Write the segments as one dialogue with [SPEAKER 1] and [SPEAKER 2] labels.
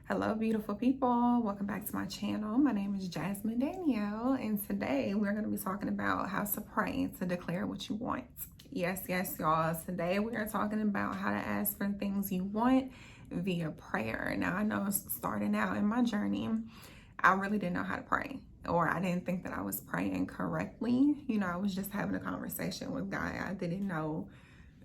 [SPEAKER 1] Hello, beautiful people. Welcome back to my channel. My name is Jasmine Danielle, and today we're going to be talking about how to pray to declare what you want. Yes, y'all. Today we are talking about how to ask for things you want via prayer. Now, I know starting out in my journey, I really didn't know how to pray, or I didn't think that I was praying correctly. I was just having a conversation with God. I didn't know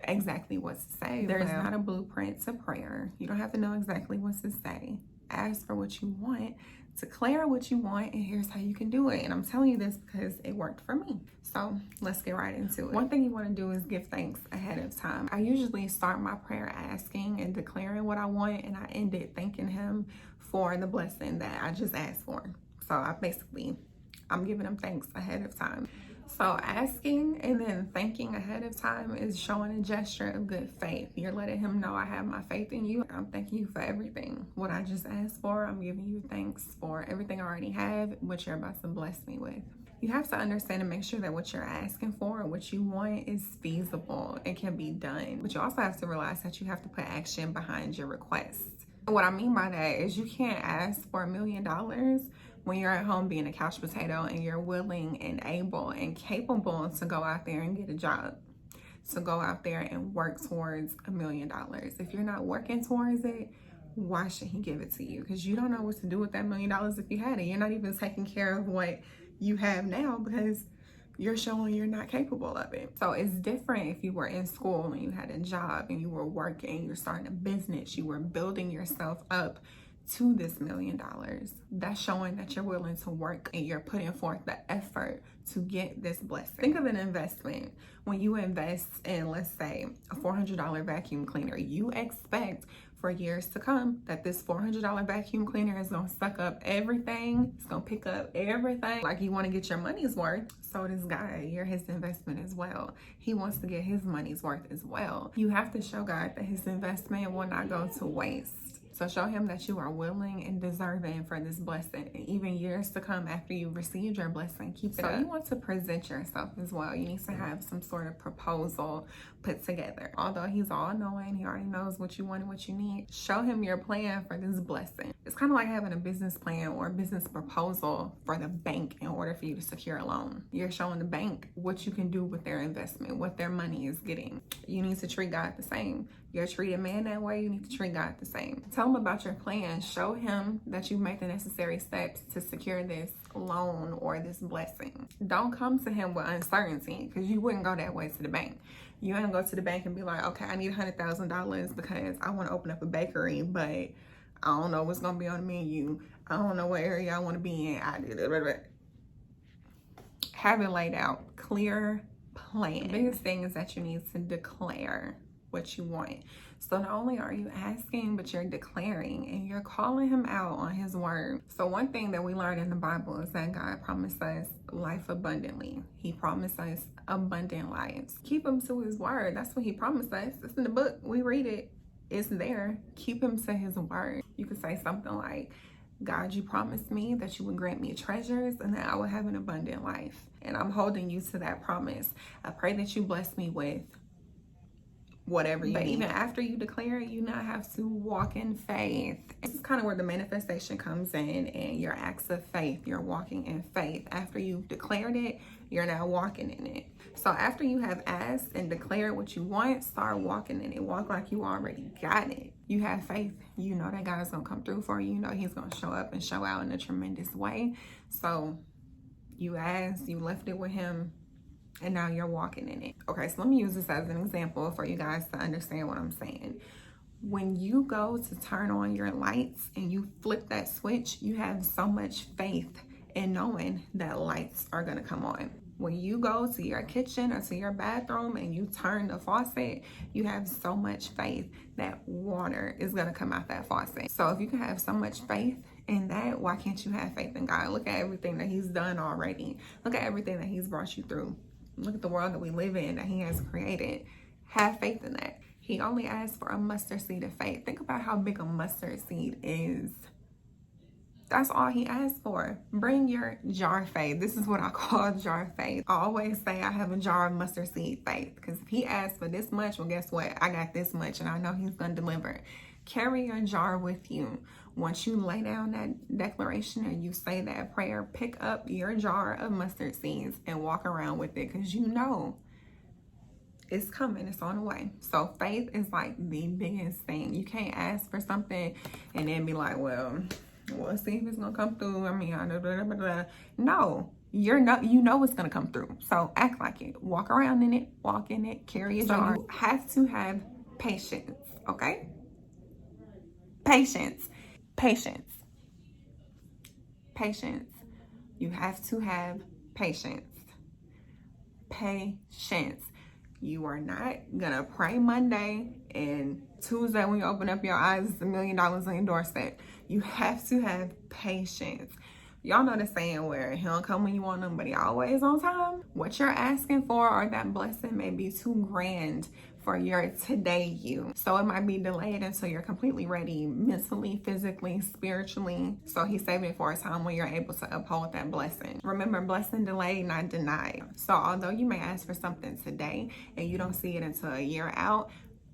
[SPEAKER 1] exactly what to say. There's not a blueprint to prayer. You don't have to know exactly what to say. Ask for what you want, declare what you want, and here's how you can do it. And I'm telling you this because it worked for me. So let's get right into it. One thing you want to do is give thanks ahead of time. I usually start my prayer asking and declaring what I want, and I end it thanking him for the blessing that I just asked for. So I'm giving him thanks ahead of time. So asking and then thanking ahead of time is showing a gesture of good faith. You're letting him know, I have my faith in you. I'm thanking you for everything. What I just asked for, I'm giving you thanks for everything I already have, what you're about to bless me with. You have to understand and make sure that what you're asking for and what you want is feasible and can be done. But you also have to realize that you have to put action behind your request. And what I mean by that is you can't ask for $1 million when you're at home being a couch potato and you're willing and able and capable to go out there and get a job, to go out there and work towards $1 million. If you're not working towards it, why should he give it to you? Because you don't know what to do with that $1 million if you had it. You're not even taking care of what you have now because you're showing you're not capable of it. So it's different if you were in school and you had a job and you were working, you're starting a business, you were building yourself up to this $1 million. That's showing that you're willing to work and you're putting forth the effort to get this blessing. Think of an investment. When you invest in, let's say, a $400 vacuum cleaner, you expect for years to come that this $400 vacuum cleaner is gonna suck up everything. It's gonna pick up everything. Like, you wanna get your money's worth. So this guy, you're his investment as well. He wants to get his money's worth as well. You have to show God that his investment will not go to waste. So show him that you are willing and deserving for this blessing, and even years to come after you've received your blessing, keep it up. You want to present yourself as well. You need to have some sort of proposal put together. Although he's all knowing, he already knows what you want and what you need. Show him your plan for this blessing. It's kind of like having a business plan or a business proposal for the bank in order for you to secure a loan. You're showing the bank what you can do with their investment, what their money is getting. You need to treat God the same. You're treating man that way, you need to treat God the same. Tell him about your plan. Show him that you make the necessary steps to secure this loan or this blessing. Don't come to him with uncertainty, because you wouldn't go that way to the bank. You ain't go to the bank and be like, okay, I need $100,000 because I want to open up a bakery, but I don't know what's going to be on the menu. I don't know what area I want to be in. Have it laid out. Clear plan. The biggest thing is that you need to declare what you want. So not only are you asking, but you're declaring and you're calling him out on his word. So one thing that we learned in the Bible is that God promised us life abundantly. He promised us abundant lives. Keep him to his word. That's what he promised us. It's in the book. We read it. It's there. Keep him to his word. You could say something like, God, you promised me that you would grant me treasures and that I would have an abundant life. And I'm holding you to that promise. I pray that you bless me with whatever you need. Even after you declare it, you not have to walk in faith. This is kind of where the manifestation comes in, and your acts of faith. You're walking in faith. After you've declared it, you're now walking in it. So after you have asked and declared what you want, start walking in it. Walk like you already got it. You have faith. You know that God's gonna come through for you. You know he's gonna show up and show out in a tremendous way. So you asked, you left it with him, and now you're walking in it. Okay, so let me use this as an example for you guys to understand what I'm saying. When you go to turn on your lights and you flip that switch, you have so much faith in knowing that lights are gonna come on. When you go to your kitchen or to your bathroom and you turn the faucet, you have so much faith that water is gonna come out that faucet. So if you can have so much faith in that, why can't you have faith in God? Look at everything that he's done already. Look at everything that he's brought you through. Look at the world that we live in that he has created. Have faith in that. He only asked for a mustard seed of faith. Think about how big a mustard seed is. That's all he asked for. Bring your jar faith. This is what I call jar faith. I always say I have a jar of mustard seed faith, because if he asked for this much, well, guess what? I got this much, and I know he's going to deliver. Carry your jar with you. Once you lay down that declaration and you say that prayer, pick up your jar of mustard seeds and walk around with it, because you know it's coming, it's on the way. So faith is like the biggest thing. You can't ask for something and then be like, well, we'll see if it's gonna come through. I mean, blah, blah, blah, blah. No, you know it's gonna come through. So act like it. Walk around in it, walk in it, carry a jar. You have to have patience, okay? Patience. Patience. Patience. You have to have patience. Patience. You are not gonna pray Monday and Tuesday when you open up your eyes, it's $1 million on your doorstep. You have to have patience. Y'all know the saying where he don't come when you want him, but he always on time. What you're asking for or that blessing may be too grand for your today you. So it might be delayed until you're completely ready mentally, physically, spiritually. So he's saving it for a time when you're able to uphold that blessing. Remember, blessing delayed, not denied. So although you may ask for something today and you don't see it until a year out,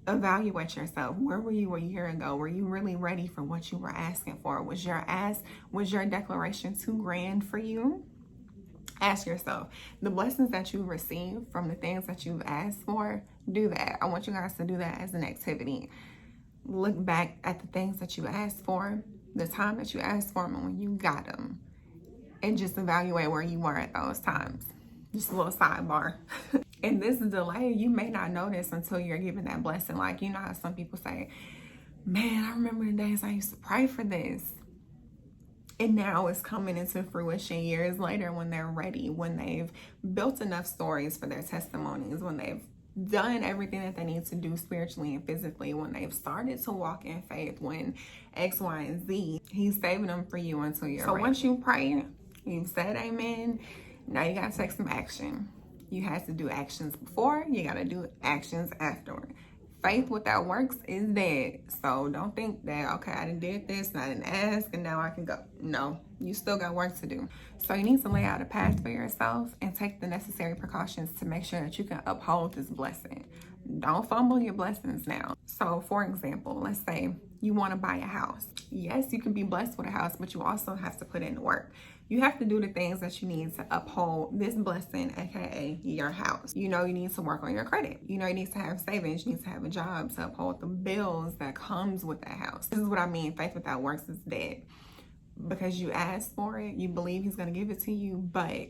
[SPEAKER 1] evaluate yourself. Where were you a year ago? Were you really ready for what you were asking for? Was your declaration too grand for you? Ask yourself, the blessings that you receive from the things that you've asked for, do that. I want you guys to do that as an activity. Look back at the things that you asked for, the time that you asked for them, and when you got them, and just evaluate where you were at those times. Just a little sidebar. And this delay, you may not notice until you're given that blessing. Like, you know how some people say, man, I remember the days I used to pray for this. And now it's coming into fruition years later when they're ready, when they've built enough stories for their testimonies, when they've done everything that they need to do spiritually and physically, when they've started to walk in faith, when X, Y, and Z, he's saving them for you until you're ready. So once you pray, you've said amen, now you gotta take some action. You have to do actions before, you gotta do actions afterward. Faith without works is dead. So don't think that, okay, I did this and I didn't ask and now I can go. No, you still got work to do. So you need to lay out a path for yourself and take the necessary precautions to make sure that you can uphold this blessing. Don't fumble your blessings now. So for example, let's say you want to buy a house. Yes, you can be blessed with a house, but you also have to put in the work. You have to do the things that you need to uphold this blessing, aka your house. You know, you need to work on your credit. You know, you need to have savings. You need to have a job to uphold the bills that comes with that house. This is what I mean. Faith without works is dead. Because you asked for it, you believe he's going to give it to you, but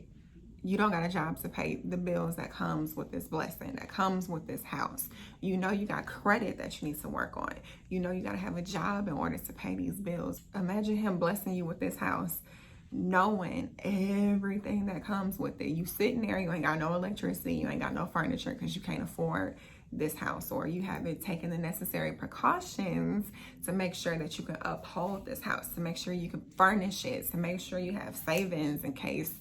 [SPEAKER 1] you don't got a job to pay the bills that comes with this blessing, that comes with this house. You know you got credit that you need to work on. You know you got to have a job in order to pay these bills. Imagine him blessing you with this house, knowing everything that comes with it. You sitting there, you ain't got no electricity, you ain't got no furniture because you can't afford this house, or you haven't taken the necessary precautions to make sure that you can uphold this house, to make sure you can furnish it, to make sure you have savings in case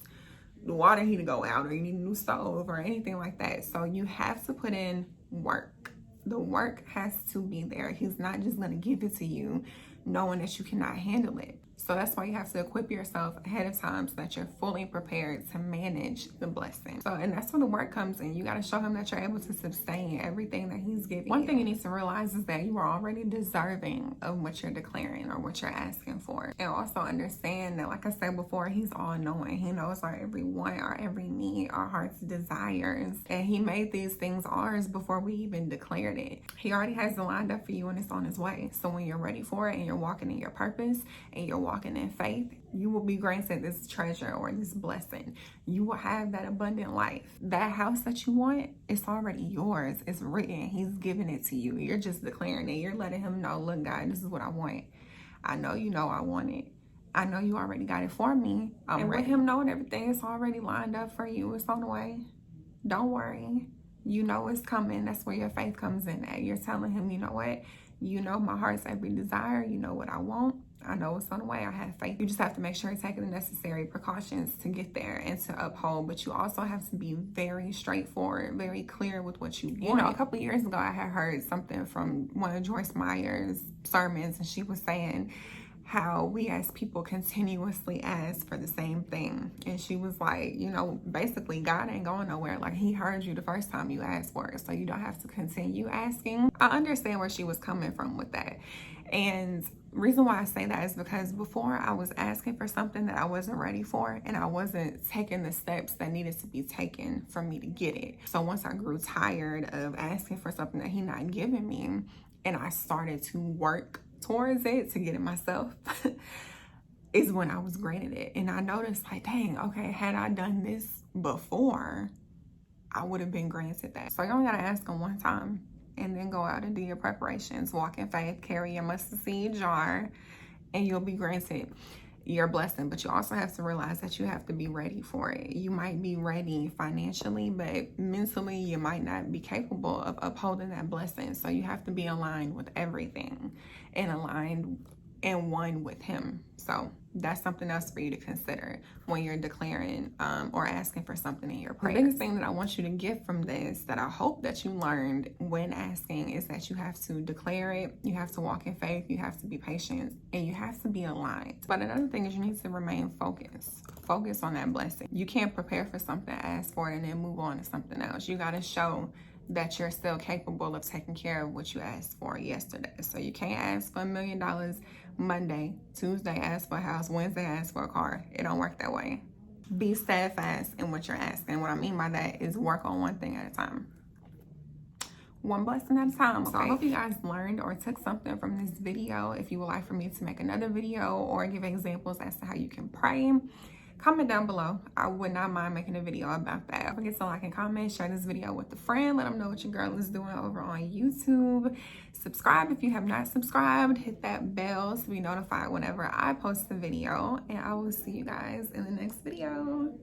[SPEAKER 1] the water heater go out or you need a new stove or anything like that. So you have to put in work. The work has to be there. He's not just going to give it to you knowing that you cannot handle it. So that's why you have to equip yourself ahead of time so that you're fully prepared to manage the blessing. So, and that's where the work comes in. You got to show him that you're able to sustain everything that he's giving you. One thing you need to realize is that you are already deserving of what you're declaring or what you're asking for. And also understand that, like I said before, he's all knowing. He knows our every want, our every need, our heart's desires. And he made these things ours before we even declared it. He already has it lined up for you and it's on his way. So when you're ready for it and you're walking in your purpose and you're walking in faith, you will be granted this treasure or this blessing. You will have that abundant life. That house that you want, it's already yours. It's written. He's giving it to you. You're just declaring it. You're letting him know, look, God, this is what I want. I know you know I want it. I know you already got it for me. And with him knowing everything is already lined up for you, it's on the way. Don't worry. You know it's coming. That's where your faith comes in at. You're telling him, you know what? You know my heart's every desire. You know what I want. I know it's on the way. I have faith. You just have to make sure you're taking the necessary precautions to get there and to uphold. But you also have to be very straightforward, very clear with what you want. You know, a couple of years ago, I had heard something from one of Joyce Meyer's sermons, and she was saying how we as people continuously ask for the same thing. And she was like, you know, basically God ain't going nowhere. Like, he heard you the first time you asked for it, so you don't have to continue asking. I understand where she was coming from with that. And reason why I say that is because before I was asking for something that I wasn't ready for, and I wasn't taking the steps that needed to be taken for me to get it. So once I grew tired of asking for something that he not giving me, and I started to work towards it to get it myself, is when I was granted it. And I noticed, like, dang, okay, had I done this before, I would have been granted that. So you only gotta ask him one time, and then go out and do your preparations. Walk in faith, carry your mustard seed jar, and you'll be granted your blessing. But you also have to realize that you have to be ready for it. You might be ready financially, but mentally you might not be capable of upholding that blessing. So you have to be aligned with everything and aligned and one with him. So that's something else for you to consider when you're declaring or asking for something in your prayer. The biggest thing that I want you to get from this, that I hope that you learned when asking, is that you have to declare it, you have to walk in faith, you have to be patient, and you have to be aligned. But another thing is you need to remain focused. Focus on that blessing. You can't prepare for something, ask for it, and then move on to something else. You got to show that you're still capable of taking care of what you asked for yesterday. So you can't ask for $1 million Monday, Tuesday ask for a house, Wednesday ask for a car. It don't work that way. Be steadfast in what you're asking. What I mean by that is work on one thing at a time. One blessing at a time. Okay? So I hope you guys learned or took something from this video. If you would like for me to make another video or give examples as to how you can pray, comment down below. I would not mind making a video about that. Don't forget to like and comment, share this video with a friend, let them know what your girl is doing over on YouTube. Subscribe if you have not subscribed. Hit that bell to be notified whenever I post a video, and I will see you guys in the next video.